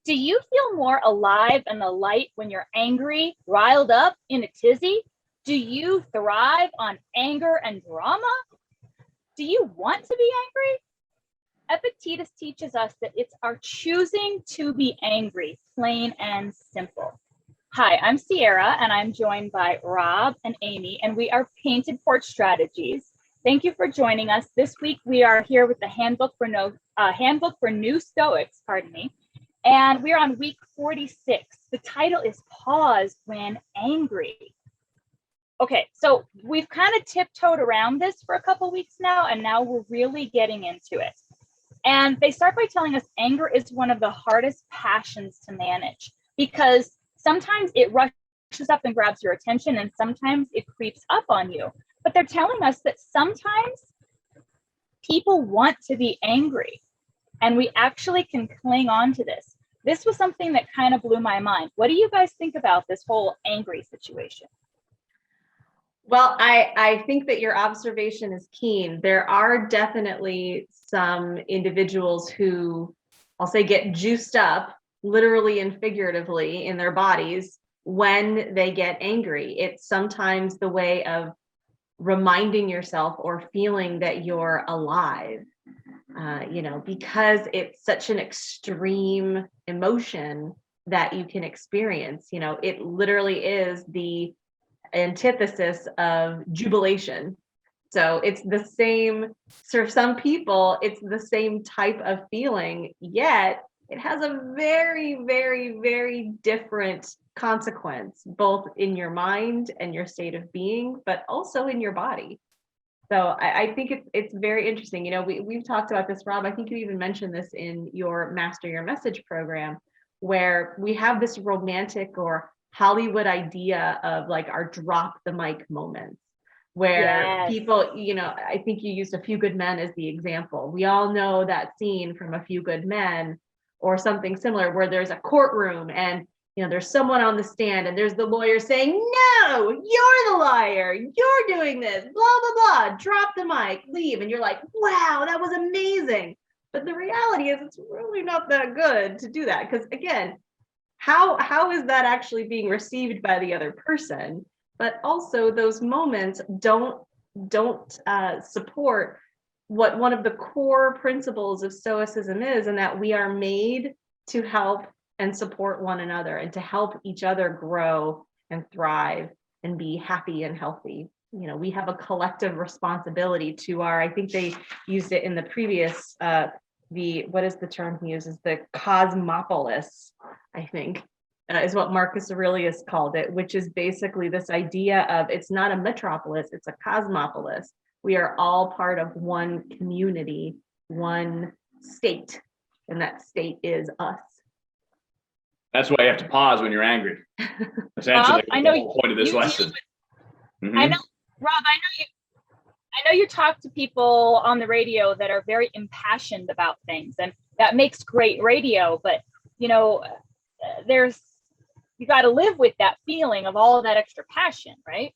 Do you feel more alive and alight when you're angry, riled up, in a tizzy? Do you thrive on anger and drama? Do you want to be angry? Epictetus teaches us that it's our choosing to be angry, plain and simple. Hi, I'm Sierra, and I'm joined by Rob and Amy, and we are Painted Porch Strategies. Thank you for joining us. This week, we are here with the Handbook for New Stoics, and we're on week 46. The title is Pause When Angry. Okay, so we've kind of tiptoed around this for a couple weeks now, and now we're really getting into it. And they start by telling us anger is one of the hardest passions to manage because sometimes it rushes up and grabs your attention and sometimes it creeps up on you. But they're telling us that sometimes people want to be angry and we actually can cling on to this. This was something that kind of blew my mind. What do you guys think about this whole angry situation? Well, I think that your observation is keen. There are definitely some individuals who, I'll say, get juiced up, literally and figuratively, in their bodies when they get angry. It's sometimes the way of reminding yourself or feeling that you're alive, because it's such an extreme emotion that you can experience. It literally is the antithesis of jubilation. So it's the same, for some people, it's the same type of feeling, yet it has a very, very, very different consequence, both in your mind and your state of being, but also in your body. So I think it's very interesting. We've talked about this, Rob. I think you even mentioned this in your Master Your Message program, where we have this romantic or Hollywood idea of like our drop the mic moments where people, I think you used A Few Good Men as the example. We all know that scene from A Few Good Men or something similar where there's a courtroom and, there's someone on the stand and there's the lawyer saying, no, you're the liar. You're doing this, blah, blah, blah, drop the mic, leave. And you're like, wow, that was amazing. But the reality is it's really not that good to do that. Because again, how is that actually being received by the other person? But also those moments don't support what one of the core principles of Stoicism is, and that we are made to help and support one another and to help each other grow and thrive and be happy and healthy. We have a collective responsibility to I think they used it in the previous, what is the term he uses? The cosmopolis, I think, is what Marcus Aurelius called it, which is basically this idea of it's not a metropolis, it's a cosmopolis. We are all part of one community, one state, and that state is us. That's why you have to pause when you're angry. Essentially, I know the whole point of this lesson. Mm-hmm. I know, Rob, I know you talk to people on the radio that are very impassioned about things, and that makes great radio, but you got to live with that feeling of all of that extra passion, right?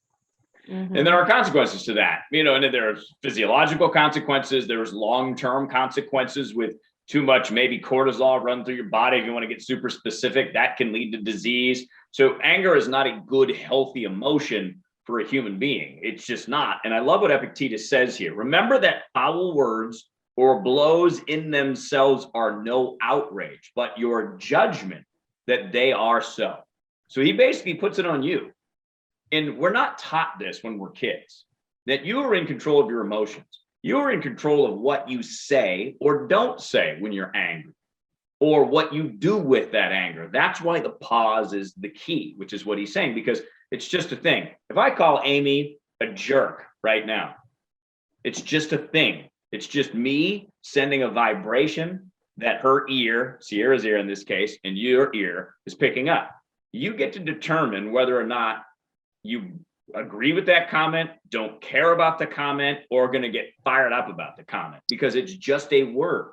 Mm-hmm. And there are consequences to that, and there's physiological consequences. There's long-term consequences with too much, maybe cortisol run through your body. If you want to get super specific, that can lead to disease. So anger is not a good, healthy emotion for a human being. It's just not. And I love what Epictetus says here. Remember that foul words or blows in themselves are no outrage, but your judgment that they are so. So he basically puts it on you. And we're not taught this when we're kids, that you are in control of your emotions. You are in control of what you say or don't say when you're angry, or what you do with that anger. That's why the pause is the key, which is what he's saying, because it's just a thing. If I call Amy a jerk right now, it's just a thing. It's just me sending a vibration that her ear, Sierra's ear in this case, and your ear is picking up. You get to determine whether or not you agree with that comment, don't care about the comment, or going to get fired up about the comment, because it's just a word.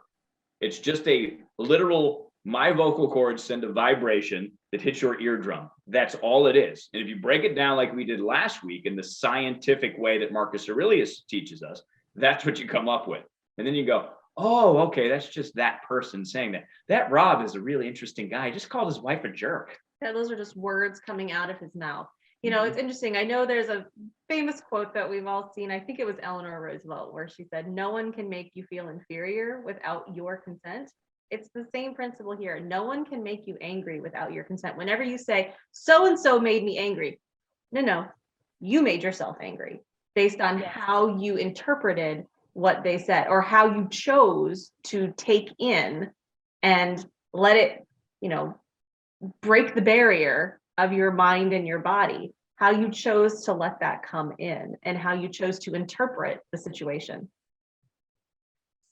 It's just a literal, my vocal cords send a vibration that hits your eardrum. That's all it is. And if you break it down like we did last week in the scientific way that Marcus Aurelius teaches us, that's what you come up with. And then you go, oh, okay, that's just that person saying that. That Rob is a really interesting guy. He just called his wife a jerk. Yeah, those are just words coming out of his mouth. It's interesting. I know there's a famous quote that we've all seen. I think it was Eleanor Roosevelt, where she said, "No one can make you feel inferior without your consent." It's the same principle here. No one can make you angry without your consent. Whenever you say, "So and so made me angry," no, you made yourself angry based on how you interpreted what they said, or how you chose to take in and let it, break the barrier of your mind and your body, how you chose to let that come in and how you chose to interpret the situation.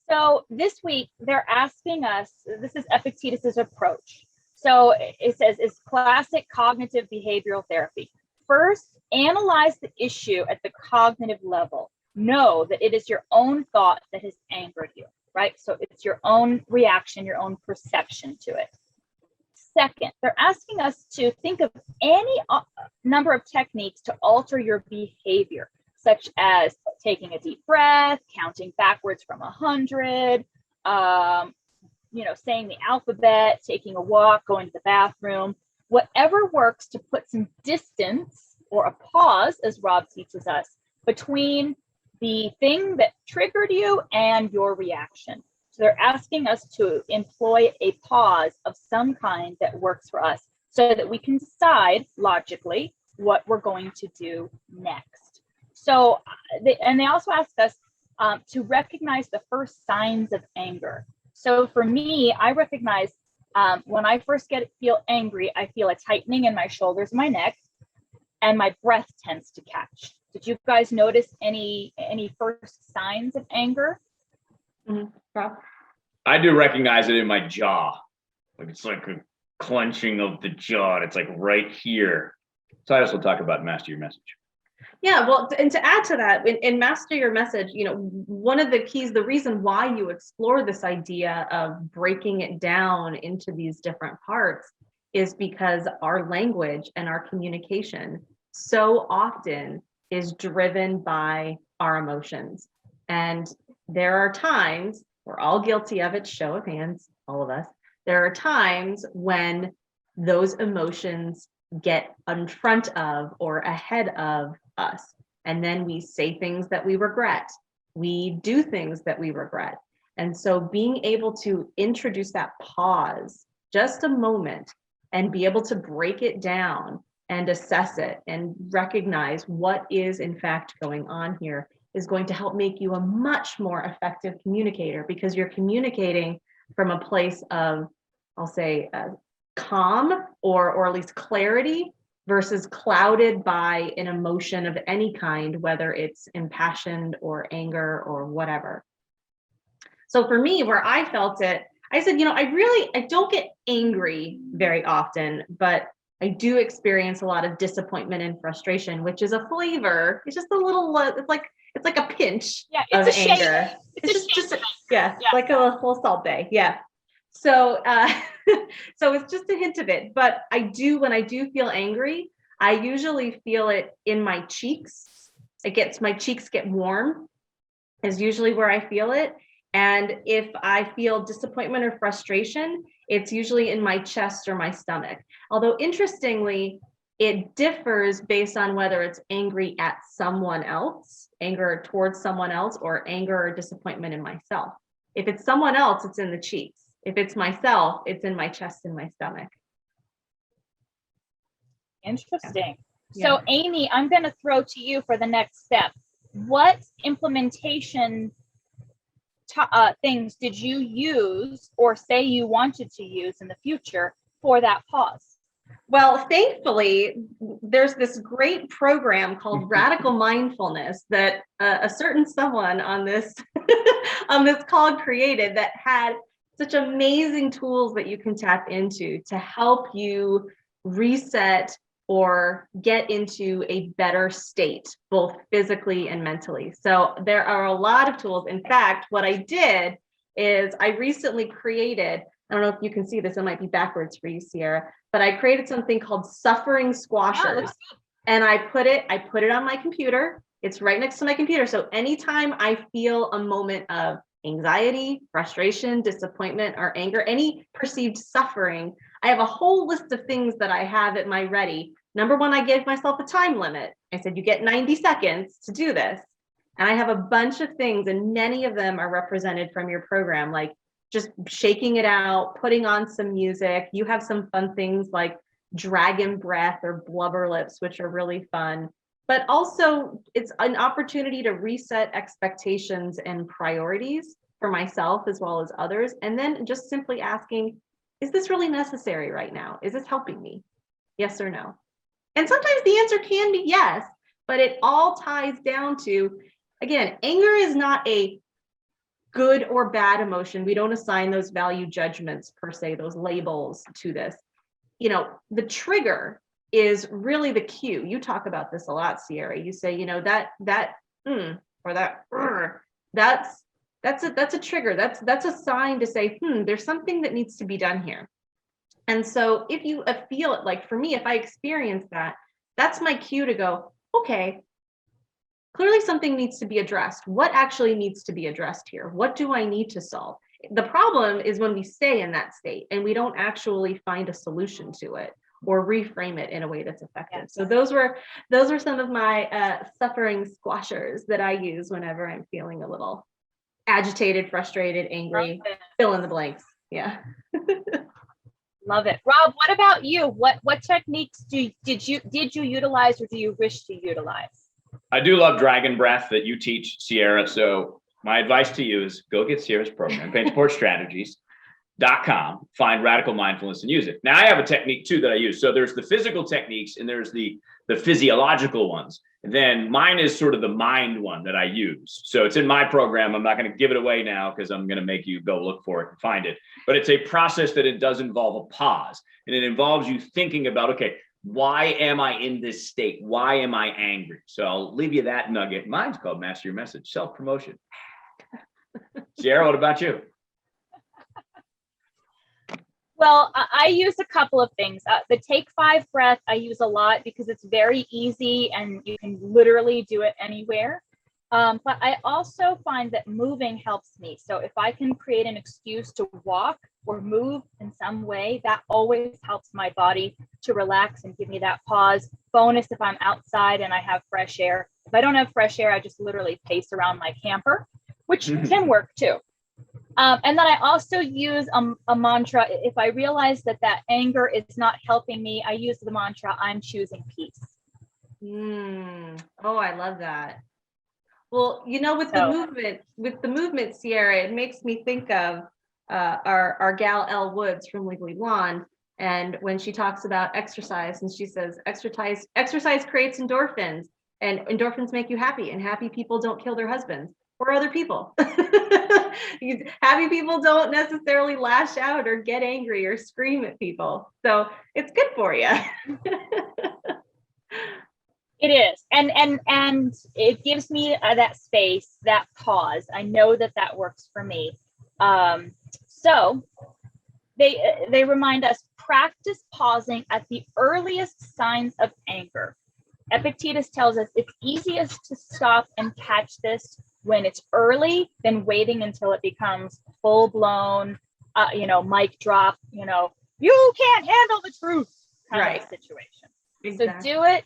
So this week they're asking us, this is Epictetus's approach. So it says, it's classic cognitive behavioral therapy. First, analyze the issue at the cognitive level. Know that it is your own thought that has angered you, right? So it's your own reaction, your own perception to it. Second, they're asking us to think of any number of techniques to alter your behavior, such as taking a deep breath, counting backwards from 100, saying the alphabet, taking a walk, going to the bathroom, whatever works to put some distance or a pause, as Rob teaches us, between the thing that triggered you and your reaction. So they're asking us to employ a pause of some kind that works for us so that we can decide logically what we're going to do next. So, they also ask us to recognize the first signs of anger. So for me, I recognize when I first feel angry, I feel a tightening in my shoulders and my neck, and my breath tends to catch. Did you guys notice any first signs of anger? Rob? I do recognize it in my jaw. Like it's like a clenching of the jaw. And it's like right here. So I also talk about master your message. Yeah, well, and to add to that, in Master Your Message, one of the keys, the reason why you explore this idea of breaking it down into these different parts is because our language and our communication so often is driven by our emotions. And there are times, we're all guilty of it, show of hands, all of us. There are times when those emotions get in front of or ahead of us. And then we say things that we regret. We do things that we regret. And so being able to introduce that pause, just a moment, and be able to break it down and assess it and recognize what is in fact going on here is going to help make you a much more effective communicator, because you're communicating from a place of, I'll say, calm or at least clarity, versus clouded by an emotion of any kind, whether it's impassioned or anger or whatever. So for me, where I felt it, I said, I don't get angry very often, but I do experience a lot of disappointment and frustration, which is a flavor. It's just a little, it's like a pinch of anger. It's just like a little salt bay. Yeah. So, so it's just a hint of it. But when I do feel angry, I usually feel it in my cheeks. My cheeks get warm is usually where I feel it. And if I feel disappointment or frustration, it's usually in my chest or my stomach. Although interestingly, it differs based on whether it's angry at someone else, anger towards someone else, or anger or disappointment in myself. If it's someone else, it's in the cheeks. If it's myself, it's in my chest and my stomach. Interesting. So Amy, I'm going to throw to you for the next step. What implementation things did you use or say you wanted to use in the future for that pause? Well, thankfully, there's this great program called Radical Mindfulness that a certain someone on this on this call created, that had such amazing tools that you can tap into to help you reset or get into a better state, both physically and mentally. So there are a lot of tools. In fact, what I did is I recently created, I don't know if you can see this, it might be backwards for you, Sierra, but I created something called Suffering Squashers. And I put it on my computer. It's right next to my computer. So anytime I feel a moment of anxiety, frustration, disappointment, or anger, any perceived suffering, I have a whole list of things that I have at my ready. Number one, I gave myself a time limit. I said, you get 90 seconds to do this. And I have a bunch of things, and many of them are represented from your program, like just shaking it out, putting on some music. You have some fun things like dragon breath or blubber lips, which are really fun. But also, it's an opportunity to reset expectations and priorities for myself as well as others. And then just simply asking, is this really necessary right now? Is this helping me? Yes or no? And sometimes the answer can be yes, but it all ties down to, again, anger is not a good or bad emotion. We don't assign those value judgments per se, those labels to this. You know, the trigger is really the cue. You talk about this a lot, Sierra. You say, you know, that's a trigger. That's a sign to say, there's something that needs to be done here. And so if you feel it, like for me, if I experience that, that's my cue to go, okay, clearly something needs to be addressed. What actually needs to be addressed here? What do I need to solve? The problem is when we stay in that state and we don't actually find a solution to it or reframe it in a way that's effective. Yes. So those were some of my suffering squashers that I use whenever I'm feeling a little agitated, frustrated, angry, fill in the blanks. Yeah. Love it. Rob, what about you? What techniques did you utilize or do you wish to utilize? I do love dragon breath that you teach, Sierra. So my advice to you is go get Sierra's program, Painted Porch Strategies.com, find radical mindfulness and use it. Now I have a technique too that I use. So there's the physical techniques and there's the physiological ones. And then mine is sort of the mind one that I use. So it's in my program. I'm not going to give it away now because I'm going to make you go look for it and find it. But it's a process that it does involve a pause. And it involves you thinking about, okay, why am I in this state? Why am I angry? So I'll leave you that nugget. Mine's called Master Your Message, self-promotion. Sierra, what about you? Well, I use a couple of things. The take 5 breath I use a lot because it's very easy and you can literally do it anywhere. But I also find that moving helps me. So if I can create an excuse to walk or move in some way, that always helps my body to relax and give me that pause. Bonus if I'm outside and I have fresh air. If I don't have fresh air, I just literally pace around my camper, which can work too. And then I also use a mantra. If I realize that anger is not helping me, I use the mantra, I'm choosing peace. Oh, I love that. Well, you know, with the movement, Sierra, it makes me think of our gal Elle Woods from Legally Blonde. And when she talks about exercise, and she says, exercise creates endorphins, and endorphins make you happy, and happy people don't kill their husbands or other people. Happy people don't necessarily lash out or get angry or scream at people. So it's good for you. It is. And it gives me that space, that pause. I know that works for me. So they remind us, practice pausing at the earliest signs of anger. Epictetus tells us it's easiest to stop and catch this when it's early than waiting until it becomes full blown, mic drop, you can't handle the truth kind of situation. Exactly. So do it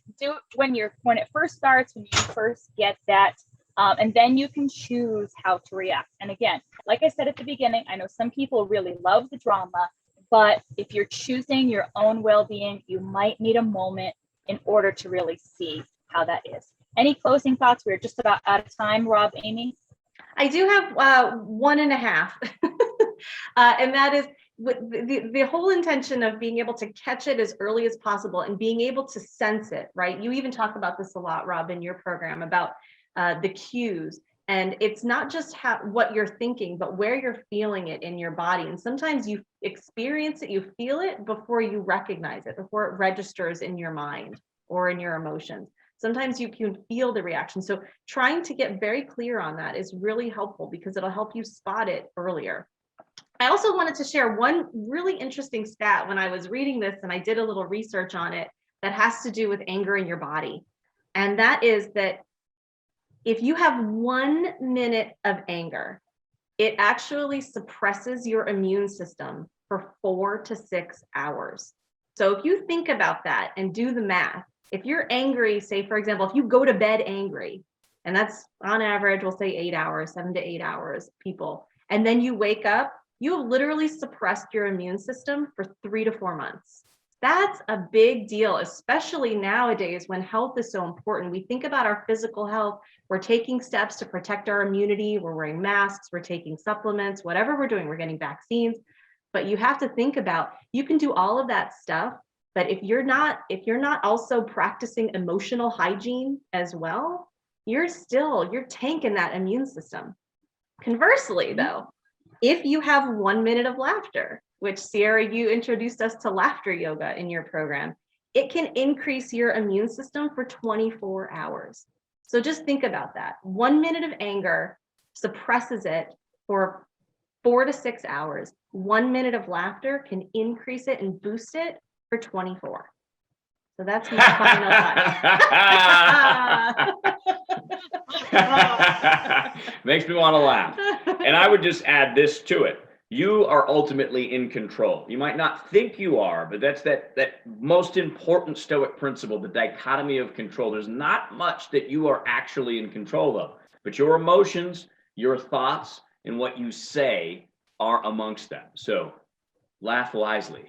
when it first starts, when you first get that, and then you can choose how to react. And again, like I said at the beginning, I know some people really love the drama, but if you're choosing your own well-being, you might need a moment in order to really see how that is. Any closing thoughts? We're just about out of time, Rob, Amy. I do have 1.5, and that is the whole intention of being able to catch it as early as possible and being able to sense it, right? You even talk about this a lot, Rob, in your program about the cues. And it's not just what you're thinking, but where you're feeling it in your body. And sometimes you experience it, you feel it before you recognize it, before it registers in your mind or in your emotions. Sometimes you can feel the reaction. So trying to get very clear on that is really helpful because it'll help you spot it earlier. I also wanted to share one really interesting stat when I was reading this, and I did a little research on it that has to do with anger in your body. And that is that if you have 1 minute of anger, it actually suppresses your immune system for 4 to 6 hours. So if you think about that and do the math, if you're angry, say, for example, if you go to bed angry, and that's on average, we'll say 8 hours, 7 to 8 hours, people, and then you wake up, you have literally suppressed your immune system for 3 to 4 months. That's a big deal, especially nowadays when health is so important. We think about our physical health. We're taking steps to protect our immunity. We're wearing masks, we're taking supplements, whatever we're doing, we're getting vaccines. But you have to think about, you can do all of that stuff, but if you're not also practicing emotional hygiene as well, you're tanking that immune system. Conversely, though, if you have 1 minute of laughter, which Sierra, you introduced us to laughter yoga in your program, it can increase your immune system for 24 hours. So just think about that. 1 minute of anger suppresses it for 4 to 6 hours. 1 minute of laughter can increase it and boost it for 24. So that's my final thought. Makes me want to laugh. And I would just add this to it. You are ultimately in control. You might not think you are, but that's that most important Stoic principle, the dichotomy of control. There's not much that you are actually in control of, but your emotions, your thoughts, and what you say are amongst them. So laugh wisely.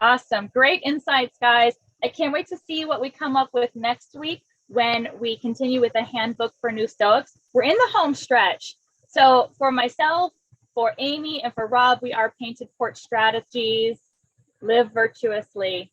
Awesome. Great insights, guys. I can't wait to see what we come up with next week when we continue with the Handbook for New Stoics. We're in the home stretch. So for myself, for Amy, and for Rob, we are Painted Porch Strategies. Live virtuously.